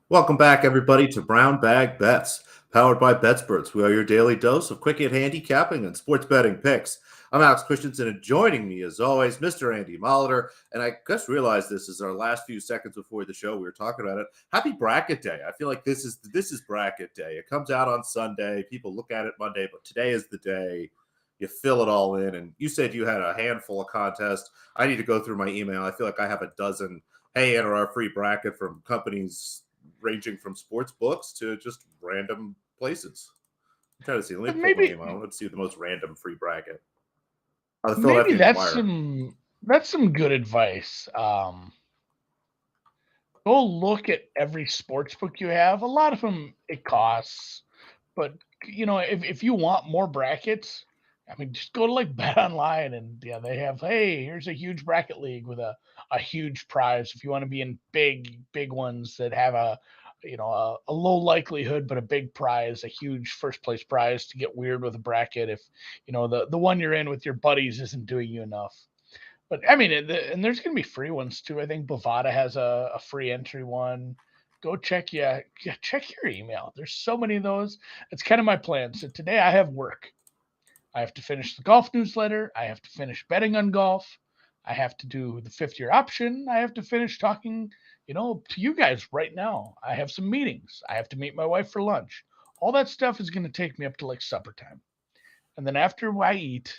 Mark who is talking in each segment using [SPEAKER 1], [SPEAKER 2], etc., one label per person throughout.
[SPEAKER 1] Welcome back, everybody, to Brown Bag Bets, powered by BetSperts. We are your daily dose of quick hit handicapping and sports betting picks. I'm Alex Christensen, and joining me, as always, Mr. Andy Molitor. And I just realized this is our last few seconds before the show. We were talking about it. Happy Bracket Day! I feel like this is Bracket Day. It comes out on Sunday. People look at it Monday, but today is the day. You fill it all in. And you said you had a handful of contests. I need to go through my email. I feel like I have a dozen. Hey, enter our free bracket from companies ranging from sports books to just random places. I'm trying to see. Let me pull my
[SPEAKER 2] Maybe
[SPEAKER 1] email. I want to see the most random free bracket. The
[SPEAKER 2] maybe
[SPEAKER 1] Philadelphia
[SPEAKER 2] that's
[SPEAKER 1] Inquirer.
[SPEAKER 2] some good advice. Go look at every sports book you have. A lot of them it costs, but if you want more brackets, I mean, just go to like Bet Online and yeah, they have here's a huge bracket league with a huge prize. If you want to be in big ones that have a low likelihood but a big prize, a huge first place prize to get weird with a bracket if the one you're in with your buddies isn't doing you enough. But I mean, and there's going to be free ones too. I think Bovada has a free entry one. Go check check your email. There's so many of those. It's kind of my plan. So today I have work. I have to finish the golf newsletter. I have to finish betting on golf. I have to do the 50-year option. I have to finish talking, to you guys right now. I have some meetings. I have to meet my wife for lunch. All that stuff is going to take me up to like supper time. And then after I eat,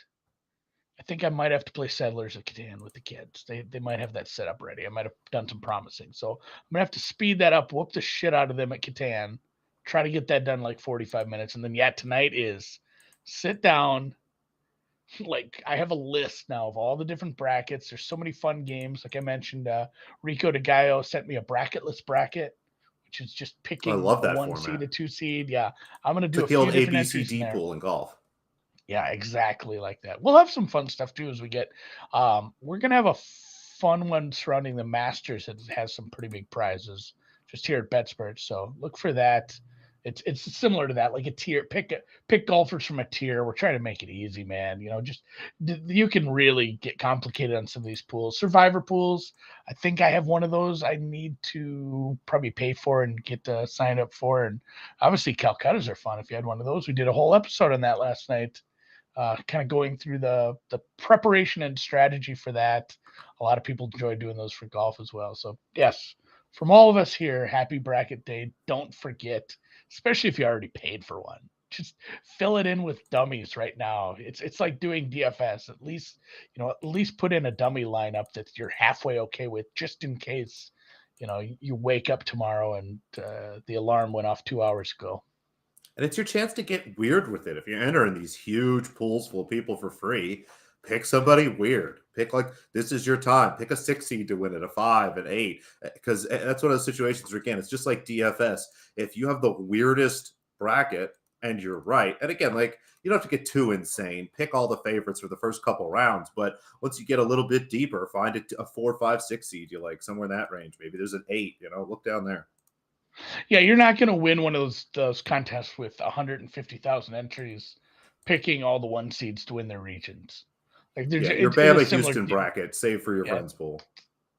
[SPEAKER 2] I think I might have to play Settlers of Catan with the kids. They might have that set up ready. I might have done some promising. So I'm gonna have to speed that up, whoop the shit out of them at Catan, try to get that done like 45 minutes, and then tonight is sit down. Like I have a list now of all the different brackets. There's so many fun games. Like I mentioned, Rico de Gallo sent me a bracketless bracket, which is just
[SPEAKER 1] I
[SPEAKER 2] picking
[SPEAKER 1] love
[SPEAKER 2] a
[SPEAKER 1] that
[SPEAKER 2] one seed,
[SPEAKER 1] format.
[SPEAKER 2] a two seed. Yeah, I'm gonna
[SPEAKER 1] It's
[SPEAKER 2] do
[SPEAKER 1] like
[SPEAKER 2] a
[SPEAKER 1] the
[SPEAKER 2] few
[SPEAKER 1] old
[SPEAKER 2] different entries in
[SPEAKER 1] ABCD
[SPEAKER 2] there.
[SPEAKER 1] pool in golf.
[SPEAKER 2] Yeah, exactly like that. We'll have some fun stuff too as we get. We're gonna have a fun one surrounding the Masters that has some pretty big prizes just here at BetSpurt. So look for that. It's similar to that, like a tier. Pick golfers from a tier. We're trying to make it easy, man. Just you can really get complicated on some of these pools. Survivor pools. I think I have one of those. I need to probably pay for and get signed up for. And obviously Calcuttas are fun. If you had one of those, we did a whole episode on that last night, kind of going through the preparation and strategy for that. A lot of people enjoy doing those for golf as well. So yes, from all of us here, happy bracket day. Don't forget, especially if you already paid for one. Just fill it in with dummies right now. It's like doing DFS. At least put in a dummy lineup that you're halfway okay with, just in case you wake up tomorrow and the alarm went off 2 hours ago.
[SPEAKER 1] And it's your chance to get weird with it. If you're entering these huge pools full of people for free, pick somebody weird. Pick like this is your time. Pick a 6 seed to win it, a 5, an 8, because that's one of those situations where again it's just like DFS. If you have the weirdest bracket and you're right, and again like you don't have to get too insane. Pick all the favorites for the first couple rounds, but once you get a little bit deeper, find it a 4, 5, 6 seed you like somewhere in that range. Maybe there's an 8. Look down there.
[SPEAKER 2] Yeah, you're not going to win one of those contests with 150,000 entries, picking all the one seeds to win their regions. Like
[SPEAKER 1] Yeah, your
[SPEAKER 2] it is
[SPEAKER 1] Bama
[SPEAKER 2] similar.
[SPEAKER 1] Houston bracket, save for your
[SPEAKER 2] Yeah,
[SPEAKER 1] friends pool.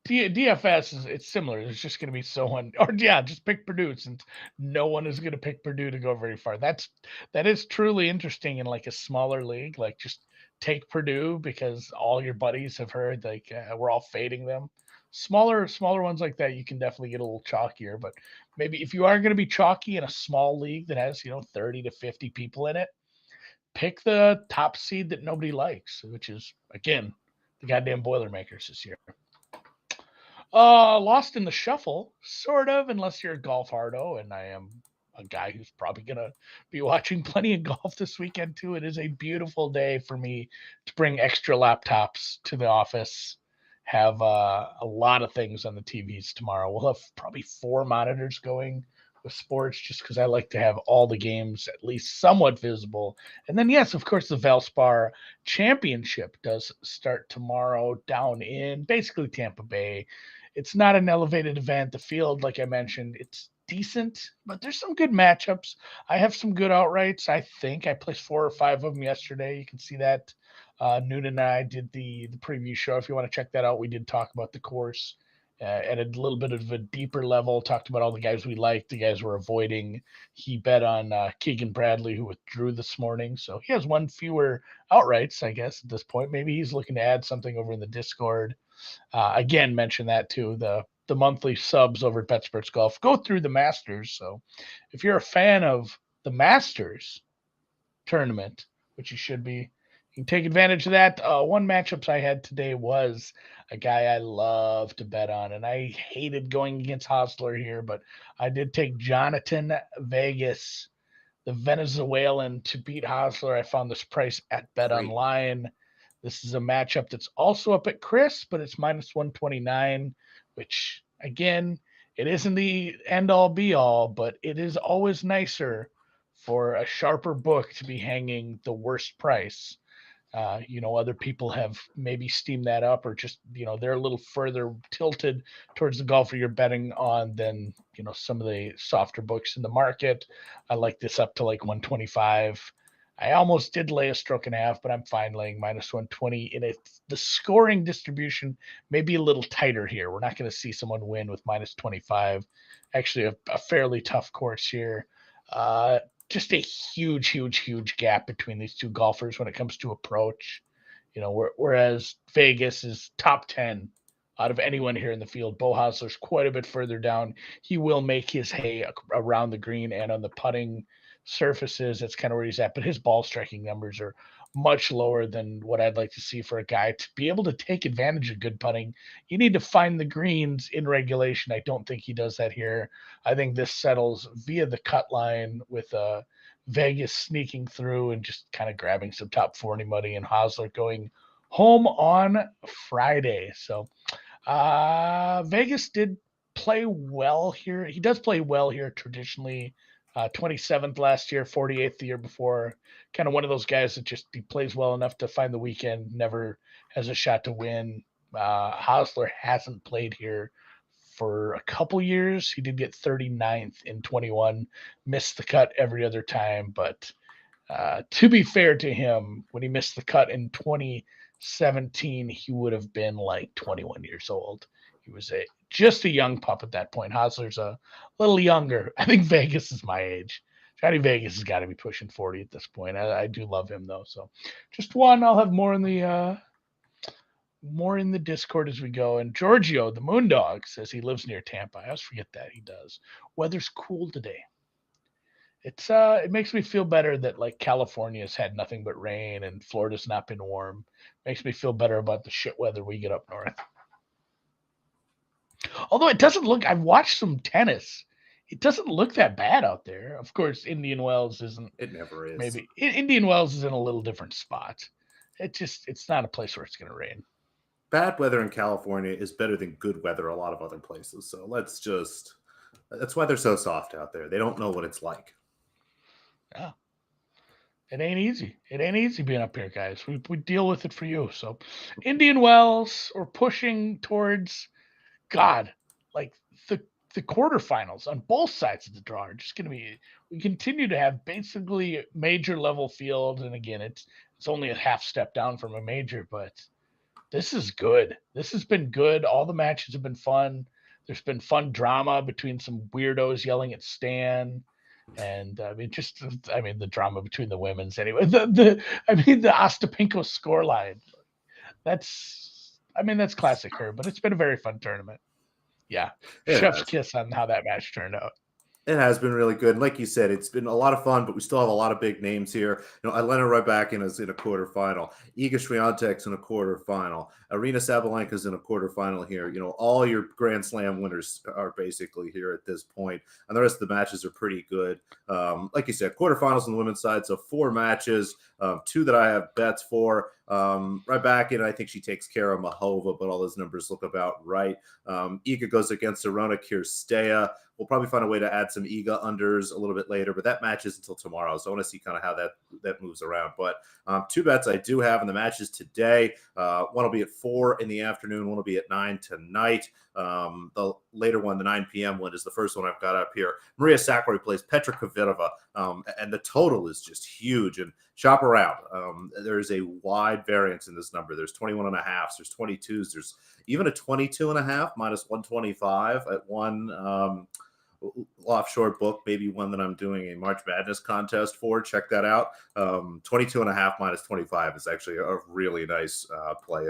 [SPEAKER 2] DFS it's similar. There's just going to be someone, or yeah, just pick Purdue since no one is going to pick Purdue to go very far. That is truly interesting in like a smaller league. Like just take Purdue because all your buddies have heard like we're all fading them. Smaller ones like that, you can definitely get a little chalkier. But maybe if you are going to be chalky in a small league that has 30 to 50 people in it, pick the top seed that nobody likes, which is again the goddamn Boilermakers this year. Lost in the shuffle, sort of, unless you're a golf hardo, and I am a guy who's probably gonna be watching plenty of golf this weekend too. It is a beautiful day for me to bring extra laptops to the office. Have a lot of things on the TVs tomorrow. We'll have probably 4 monitors going with sports, just because I like to have all the games at least somewhat visible. And then, yes, of course, the Valspar Championship does start tomorrow down in basically Tampa Bay. It's not an elevated event. The field, like I mentioned, it's decent, but there's some good matchups. I have some good outrights. I think I placed 4 or 5 of them yesterday. You can see that. Noonan and I did the preview show. If you want to check that out, we did talk about the course at a little bit of a deeper level. Talked about all the guys we liked, the guys we're avoiding. He bet on Keegan Bradley, who withdrew this morning, so he has one fewer outrights, I guess, at this point. Maybe he's looking to add something over in the Discord. Again, mention that too. The monthly subs over at BetSports Golf go through the Masters. So if you're a fan of the Masters tournament, which you should be, you can take advantage of that. One matchups I had today was a guy I love to bet on, and I hated going against Hostler here, but I did take Jonathan Vegas, the Venezuelan, to beat Hostler. I found this price at Bet
[SPEAKER 1] Great.
[SPEAKER 2] Online. This is a matchup that's also up at Chris, but it's minus 129, which, again, it isn't the end all be all, but it is always nicer for a sharper book to be hanging the worst price. Other people have maybe steamed that up, or just, they're a little further tilted towards the golfer you're betting on than, some of the softer books in the market. I like this up to like 125. I almost did lay a stroke and a half, but I'm fine laying minus 120. And the scoring distribution may be a little tighter here. We're not going to see someone win with minus 25. Actually, a fairly tough course here. Just a huge, huge, huge gap between these two golfers when it comes to approach. Whereas Vegas is top 10 out of anyone here in the field. Bo Hosler's quite a bit further down. He will make his hay around the green and on the putting surfaces. That's kind of where he's at. But his ball striking numbers are much lower than what I'd like to see for a guy to be able to take advantage of good putting. You need to find the greens in regulation. I don't think he does that here. I think this settles via the cut line with Vegas sneaking through and just kind of grabbing some top 40 money, and Hosler going home on Friday. So Vegas did play well here. He does play well here traditionally. 27th last year, 48th the year before. Kind of one of those guys that just he plays well enough to find the weekend, never has a shot to win. Hosler hasn't played here for a couple years. He did get 39th in 21, missed the cut every other time. But to be fair to him, when he missed the cut in 2017, he would have been like 21 years old. He was just a young pup at that point. Hosler's a little younger. I think Vegas is my age. Johnny Vegas has got to be pushing 40 at this point. I do love him though. So just one. I'll have more in the Discord as we go. And Giorgio, the Moondog, says he lives near Tampa. I always forget that he does. Weather's cool today. It makes me feel better that like California's had nothing but rain and Florida's not been warm. Makes me feel better about the shit weather we get up north. Although it doesn't look, I've watched some tennis. It doesn't look that bad out there. Of course, Indian Wells isn't.
[SPEAKER 1] It never is.
[SPEAKER 2] Maybe Indian Wells is in a little different spot. It's not a place where it's going to rain.
[SPEAKER 1] Bad weather in California is better than good weather a lot of other places. So that's why they're so soft out there. They don't know what it's like.
[SPEAKER 2] Yeah. It ain't easy. It ain't easy being up here, guys. We deal with it for you. So Indian Wells, or pushing towards God, like the quarterfinals on both sides of the draw are just going to be. We continue to have basically major level field, and again, it's only a half step down from a major, but this is good. This has been good. All the matches have been fun. There's been fun drama between some weirdos yelling at Stan, and the drama between the women's anyway. The Ostapenko scoreline. That's classic her, but it's been a very fun tournament. Yeah. Chef's kiss on how that match turned out.
[SPEAKER 1] It has been really good. And like you said, it's been a lot of fun, but we still have a lot of big names here. Elena Rybakina is in a quarterfinal. Iga Swiatek's in a quarterfinal. Arina Sabalenka's in a quarterfinal here. All your Grand Slam winners are basically here at this point. And the rest of the matches are pretty good. Like you said, quarterfinals on the women's side. So 4 matches, 2 that I have bets for. Rybakina, I think she takes care of Mahova, but all those numbers look about right. Iga goes against Arona Kirstea. We'll probably find a way to add some Iga unders a little bit later, but that match is until tomorrow. So I want to see kind of how that moves around. But 2 bets I do have in the matches today. One will be at 4 in the afternoon. One will be at 9 tonight. The later one, the 9 p.m. one, is the first one I've got up here. Maria Sakkari plays Petra Kvitova, and the total is just huge. And shop around. There's a wide variance in this number. There's 21.5s, there's 22s, there's even a 22.5 minus 125 at one offshore book, maybe one that I'm doing a March Madness contest for. Check that out. 22.5 minus 25 is actually a really nice play,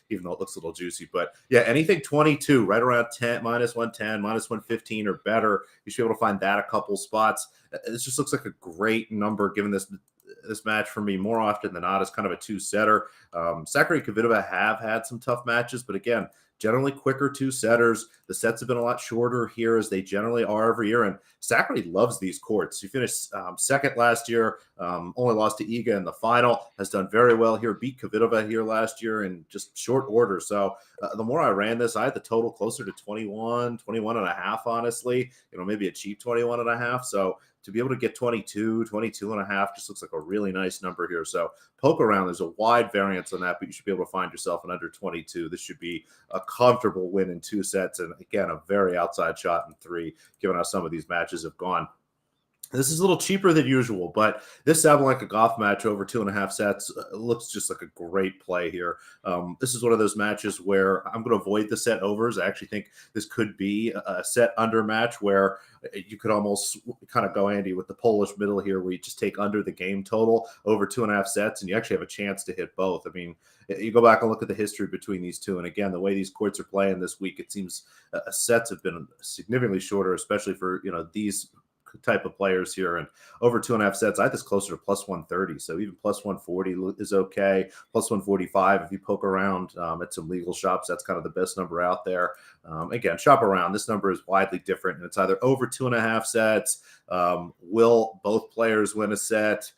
[SPEAKER 1] even though it looks a little juicy. But yeah, anything 22, right around 10, minus 110, minus 115 or better, you should be able to find that a couple spots. This just looks like a great number given this match for me more often than not is kind of a two-setter. Sakkari and Kvitova have had some tough matches, but again, generally quicker two-setters. The sets have been a lot shorter here, as they generally are every year, and Sakkari loves these courts. She finished second last year, only lost to Iga in the final, has done very well here, beat Kvitova here last year in just short order. So the more I ran this, I had the total closer to 21 and a half, honestly, maybe a cheap 21 and a half. So to be able to get 22 and a half just looks like a really nice number here. So poke around. There's a wide variance on that, but you should be able to find yourself an under 22. This should be a comfortable win in 2 sets. And again, a very outside shot in 3, given how some of these matches have gone. This is a little cheaper than usual, but this Sabalenka golf match over 2.5 sets looks just like a great play here. This is one of those matches where I'm going to avoid the set overs. I actually think this could be a set under match where you could almost kind of go, Andy, with the Polish middle here, where you just take under the game total over 2.5 sets, and you actually have a chance to hit both. I mean, you go back and look at the history between these two, and again, the way these courts are playing this week, it seems sets have been significantly shorter, especially for these type of players here. And over 2.5 sets, I had this closer to plus 130. So even plus 140 is okay. Plus 145, if you poke around at some legal shops, that's kind of the best number out there. Again, shop around. This number is widely different, and it's either over 2.5 sets. Will both players win a set?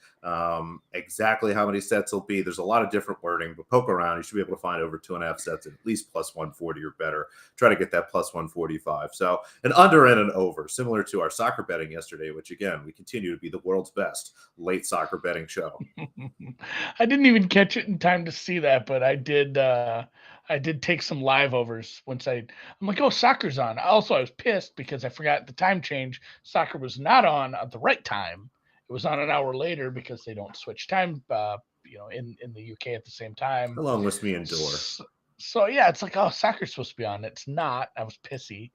[SPEAKER 1] Exactly how many sets will be? There's a lot of different wording, but poke around. You should be able to find over 2.5 sets at least plus 140 or better. Try to get that plus 145. So an under and an over, similar to our soccer betting yesterday, which again, we continue to be the world's best late soccer betting show.
[SPEAKER 2] I didn't even catch it in time to see that, but I did. I did take some live overs once I'm like, oh, soccer's on. Also, I was pissed because I forgot the time change. Soccer was not on at the right time. It was on an hour later because they don't switch time, in the UK at the same time.
[SPEAKER 1] Along with me and Dor.
[SPEAKER 2] So yeah, it's like, oh, soccer's supposed to be on. It's not. I was pissy.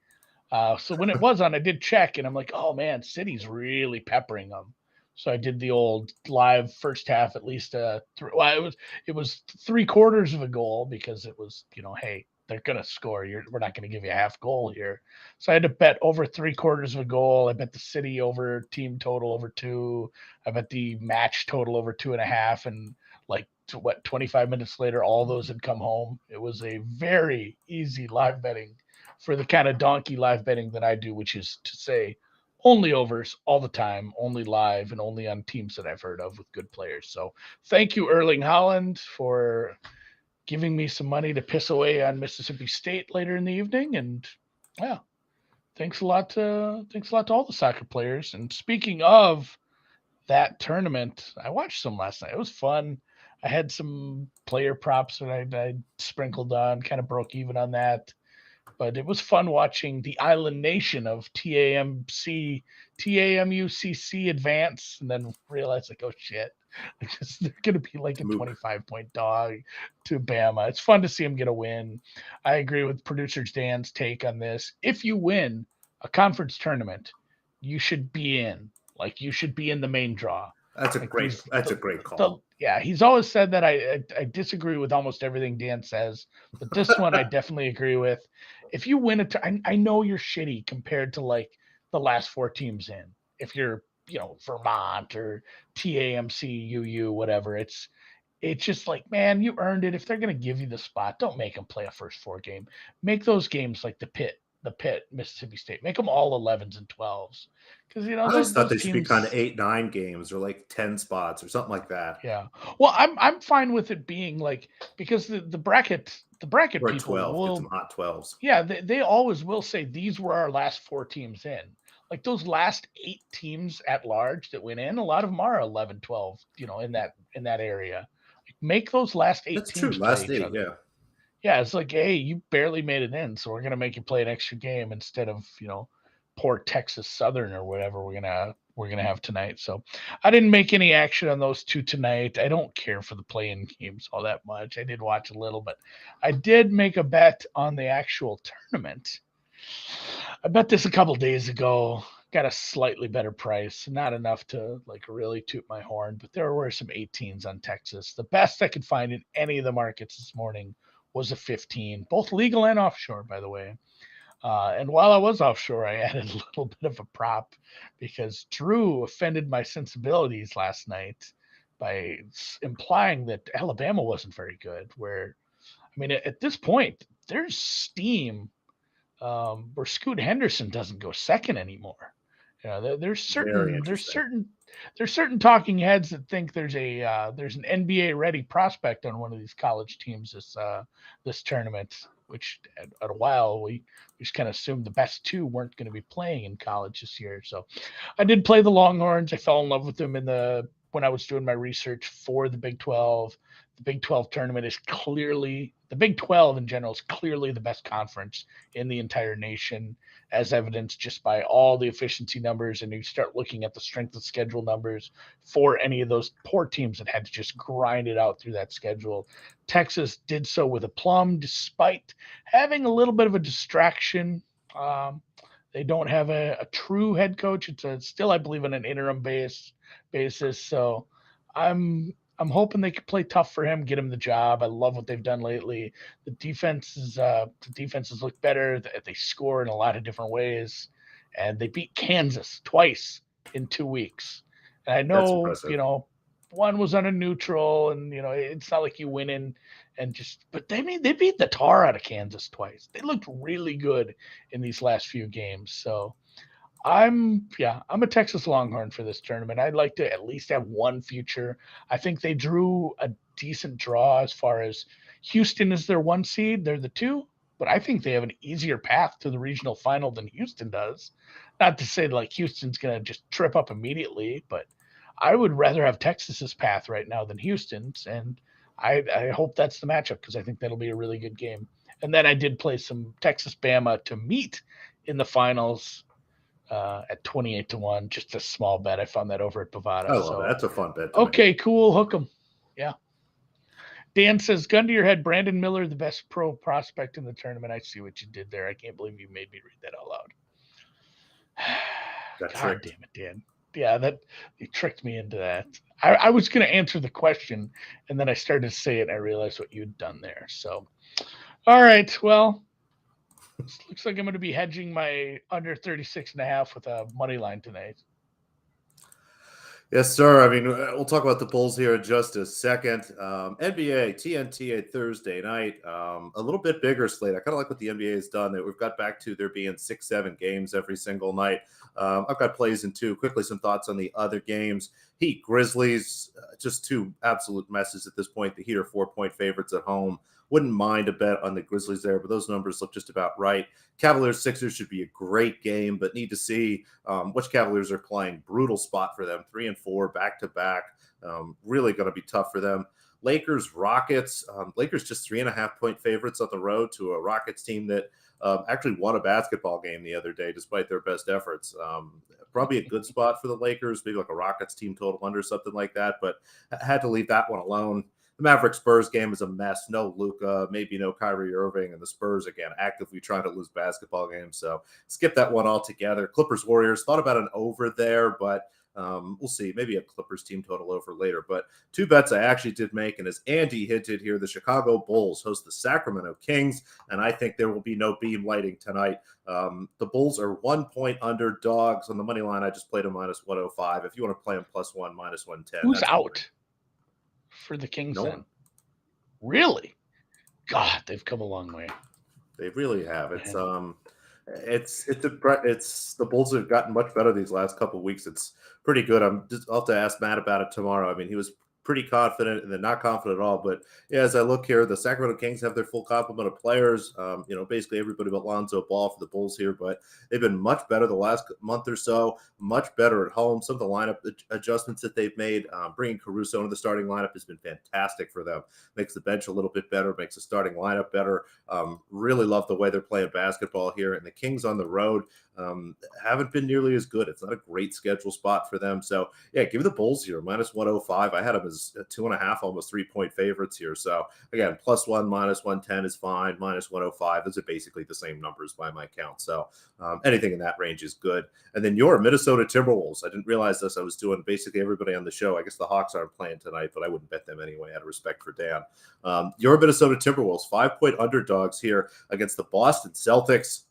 [SPEAKER 2] So when it was on, I did check, and I'm like, oh man, City's really peppering them. So I did the old live first half, at least. It was 3/4 of a goal because it was, hey, they're gonna score. We're not gonna give you a half goal here. So I had to bet over 3/4 of a goal. I bet the City over team total over 2. I bet the match total over 2.5, and like 25 minutes later, all those had come home. It was a very easy live betting for the kind of donkey live betting that I do, which is to say only overs all the time, only live, and only on teams that I've heard of with good players. So thank you, Erling Haaland, for giving me some money to piss away on Mississippi State later in the evening. And yeah, thanks a lot to all the soccer players. And speaking of that tournament, I watched some last night. It was fun. I had some player props that I sprinkled on, kind of broke even on that. But it was fun watching the island nation of TAMUCC advance, and then realize like, oh shit, they're going to be like a 25-point dog to Bama. It's fun to see them get a win. I agree with producer Dan's take on this. If you win a conference tournament, you should be in. Like, you should be in the main draw.
[SPEAKER 1] That's a great call.
[SPEAKER 2] Yeah, he's always said that. I disagree with almost everything Dan says, but this one I definitely agree with. If you win I know you're shitty compared to like the last 4 teams in. If you're, Vermont or TAMC, UU, whatever, it's just like, man, you earned it. If they're gonna give you the spot, don't make them play a first 4 game. Make those games like the Pitt, Mississippi State. Make them all 11s and 12s. Because
[SPEAKER 1] I always thought they should be kind of 8-9 games or like 10 spots or something like that.
[SPEAKER 2] Yeah. Well, I'm fine with it being like, because the bracket
[SPEAKER 1] or
[SPEAKER 2] people
[SPEAKER 1] 12,
[SPEAKER 2] will,
[SPEAKER 1] get some hot 12s.
[SPEAKER 2] Yeah, they always will say these were our last 4 teams in. Like those last 8 teams at large that went in, a lot of them are 11, 12, in that area. Make those last 8
[SPEAKER 1] That's
[SPEAKER 2] teams
[SPEAKER 1] true. Last
[SPEAKER 2] play each
[SPEAKER 1] 8,
[SPEAKER 2] other.
[SPEAKER 1] yeah.
[SPEAKER 2] Yeah, it's like, hey, you barely made it in, so we're gonna make you play an extra game instead of poor Texas Southern or whatever we're gonna have tonight. So I didn't make any action on those two tonight. I don't care for the play-in games all that much. I did watch a little, but I did make a bet on the actual tournament. I bet this a couple days ago. Got a slightly better price, not enough to like really toot my horn, but there were some 18s on Texas. The best I could find in any of the markets this morning was a 15, both legal and offshore, by the way. And while I was offshore, I added a little bit of a prop because Drew offended my sensibilities last night by implying that Alabama wasn't very good. Where, I mean, at this point, there's steam where Scoot Henderson doesn't go second anymore. There's
[SPEAKER 1] Very
[SPEAKER 2] certain
[SPEAKER 1] interesting.
[SPEAKER 2] there's certain talking heads that think there's an NBA ready prospect on one of these college teams this tournament. Which at a while we just kind of assumed the best two weren't going to be playing in college this year. So I did play the Longhorns. I fell in love with them when I was doing my research for the Big 12. The Big 12 tournament is clearly the Big 12 in general is clearly the best conference in the entire nation, as evidenced just by all the efficiency numbers. And you start looking at the strength of schedule numbers for any of those poor teams that had to just grind it out through that schedule. Texas did so with aplomb, despite having a little bit of a distraction. They don't have a true head coach. It's still, I believe, on an interim basis. So I'm hoping they can play tough for him, get him the job. I love what they've done lately. The defenses look better. They score in a lot of different ways, and they beat Kansas twice in 2 weeks. And I
[SPEAKER 1] That's
[SPEAKER 2] know,
[SPEAKER 1] impressive.
[SPEAKER 2] one was on a neutral, and it's not like you win in and just. But they beat the tar out of Kansas twice. They looked really good in these last few games. So I'm a Texas Longhorn for this tournament. I'd like to at least have one future. I think they drew a decent draw as far as Houston is their one seed, they're the two, but I think they have an easier path to the regional final than Houston does. Not to say like Houston's going to just trip up immediately, but I would rather have Texas's path right now than Houston's, and I hope that's the matchup because I think that'll be a really good game. And then I did play some Texas Bama to meet in the finals at 28-1, just a small bet. I found that over at
[SPEAKER 1] I
[SPEAKER 2] Bovada.
[SPEAKER 1] love that.
[SPEAKER 2] So,
[SPEAKER 1] That's a fun bet to make.
[SPEAKER 2] okay, cool. Hook 'em. Yeah. Dan says, gun to your head, Brandon Miller, the best pro prospect in the tournament. I see what you did there. I can't believe you made me read that out loud.
[SPEAKER 1] Got
[SPEAKER 2] God
[SPEAKER 1] tricked.
[SPEAKER 2] damn it, Dan. Yeah, that you tricked me into that. I was going to answer the question, and then I started to say it, and I realized what you'd done there. So, all right. Well, looks like I'm going to be hedging my under 36.5 with a money line tonight.
[SPEAKER 1] Yes, sir. I mean, we'll talk about the Bulls here in just a second. NBA, TNT, a Thursday night. A little bit bigger slate. I kind of like what the NBA has done. That we've got back to there being 6, 7 games every single night. I've got plays in two. Quickly, some thoughts on the other games. Heat, Grizzlies, just two absolute messes at this point. The Heat are 4-point favorites at home. Wouldn't mind a bet on the Grizzlies there, but those numbers look just about right. Cavaliers Sixers should be a great game, but need to see which Cavaliers are playing. Brutal spot for them, 3-4 back to back. Really going to be tough for them. Lakers Rockets. Lakers just 3.5-point favorites on the road to a Rockets team that actually won a basketball game the other day, despite their best efforts. Probably a good spot for the Lakers, maybe like a Rockets team total under something like that, but I had to leave that one alone. The Mavericks Spurs game is a mess. No Luka, maybe no Kyrie Irving, and the Spurs again actively trying to lose basketball games. So skip that one altogether. Clippers Warriors, thought about an over there, but we'll see. Maybe a Clippers team total over later. But two bets I actually did make, and as Andy hinted here, the Chicago Bulls host the Sacramento Kings, and I think there will be no beam lighting tonight. The Bulls are 1-point underdogs on the money line. I just played a -105. If you want to play them +1, -110,
[SPEAKER 2] Who's
[SPEAKER 1] that's
[SPEAKER 2] out for the Kings
[SPEAKER 1] no
[SPEAKER 2] then?
[SPEAKER 1] one.
[SPEAKER 2] Really? God, they've come a long way.
[SPEAKER 1] They really have.
[SPEAKER 2] Man.
[SPEAKER 1] It's the Bulls have gotten much better these last couple of weeks. It's pretty good. I'll have to ask Matt about it tomorrow. I mean, he was pretty confident, and then not confident at all. But yeah, as I look here, the Sacramento Kings have their full complement of players. Basically everybody but Lonzo Ball for the Bulls here, but they've been much better the last month or so, much better at home. Some of the lineup adjustments that they've made, bringing Caruso into the starting lineup has been fantastic for them. Makes the bench a little bit better, makes the starting lineup better. Really love the way they're playing basketball here. And the Kings on the road haven't been nearly as good. It's not a great schedule spot for them. So yeah, give the Bulls here minus 105. I had them as 2.5, almost 3-point favorites here. So again, +1, minus 110 is fine. Minus 105. Those are basically the same numbers by my count. So anything in that range is good. And then your Minnesota Timberwolves. I didn't realize this. I was doing basically everybody on the show. I guess the Hawks aren't playing tonight, but I wouldn't bet them anyway out of respect for Dan. Your Minnesota Timberwolves, 5-point underdogs here against the Boston Celtics.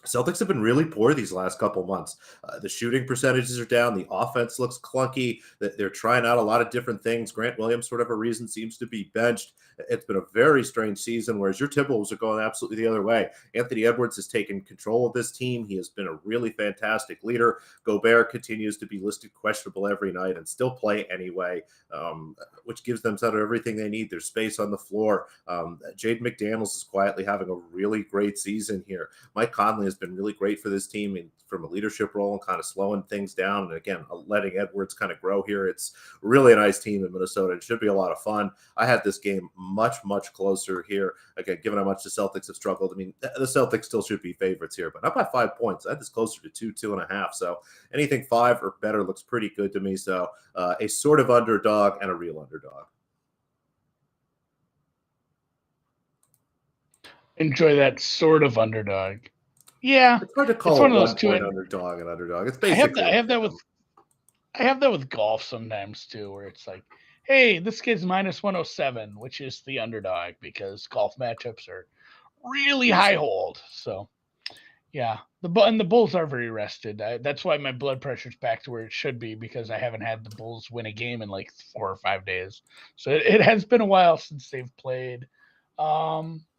[SPEAKER 1] Celtics have been really poor these last couple months. The shooting percentages are down. The offense looks clunky. They're trying out a lot of different things. Grant Williams, for whatever reason, seems to be benched. It's been a very strange season, whereas your Timberwolves are going absolutely the other way. Anthony Edwards has taken control of this team. He has been a really fantastic leader. Gobert continues to be listed questionable every night and still play anyway, which gives them sort of everything they need. There's space on the floor. Jaden McDaniels is quietly having a really great season here. Mike Conley has been really great for this team from a leadership role and kind of slowing things down. And again, letting Edwards kind of grow here. It's really a nice team in Minnesota. It should be a lot of fun. I had this game much, much closer here. Again, given how much the Celtics have struggled, I mean, the Celtics still should be favorites here, but not by 5 points. I had this closer to 2.5. So anything 5 or better looks pretty good to me. So a sort of underdog and a real underdog.
[SPEAKER 2] Enjoy that sort of underdog. Yeah,
[SPEAKER 1] it's hard to call one of those two underdog and underdog. It's basically
[SPEAKER 2] I have that with golf sometimes too, where it's like, hey, this kid's minus 107, which is the underdog because golf matchups are really high hold. So yeah, the Bulls are very rested. That's why my blood pressure's back to where it should be, because I haven't had the Bulls win a game in like 4 or 5 days. So it has been a while since they've played.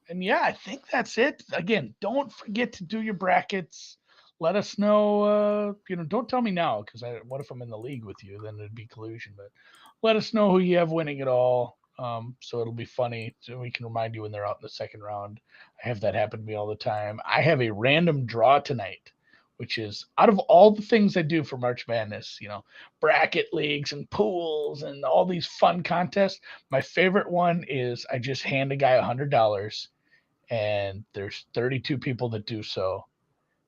[SPEAKER 2] And yeah, I think that's it. Again, don't forget to do your brackets. Let us know. Don't tell me now, because what if I'm in the league with you? Then it'd be collusion. But let us know who you have winning it all. So it'll be funny. So we can remind you when they're out in the second round. I have that happen to me all the time. I have a random draw tonight, which is out of all the things I do for March Madness, bracket leagues and pools and all these fun contests. My favorite one is I just hand a guy $100. And there's 32 people that do so,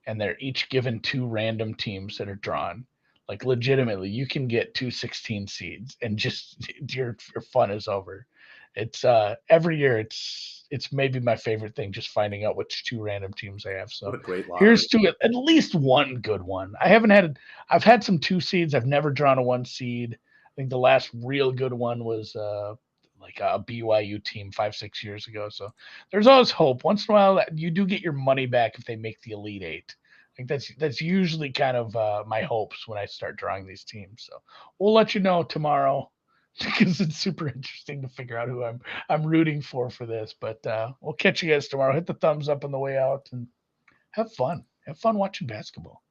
[SPEAKER 2] and they're each given 2 random teams that are drawn. Like legitimately, you can get 2 16 seeds, and just your fun is over. It's every year. It's maybe my favorite thing, just finding out which 2 random teams I have. So
[SPEAKER 1] what a great lottery.
[SPEAKER 2] Here's to at least one good one. I've had some 2 seeds. I've never drawn a 1 seed. I think the last real good one was like a BYU team 5-6 years ago. So there's always hope. Once in a while, you do get your money back if they make the Elite 8. I think that's usually kind of my hopes when I start drawing these teams. So we'll let you know tomorrow, because it's super interesting to figure out who I'm rooting for this. But we'll catch you guys tomorrow. Hit the thumbs up on the way out and have fun. Have fun watching basketball.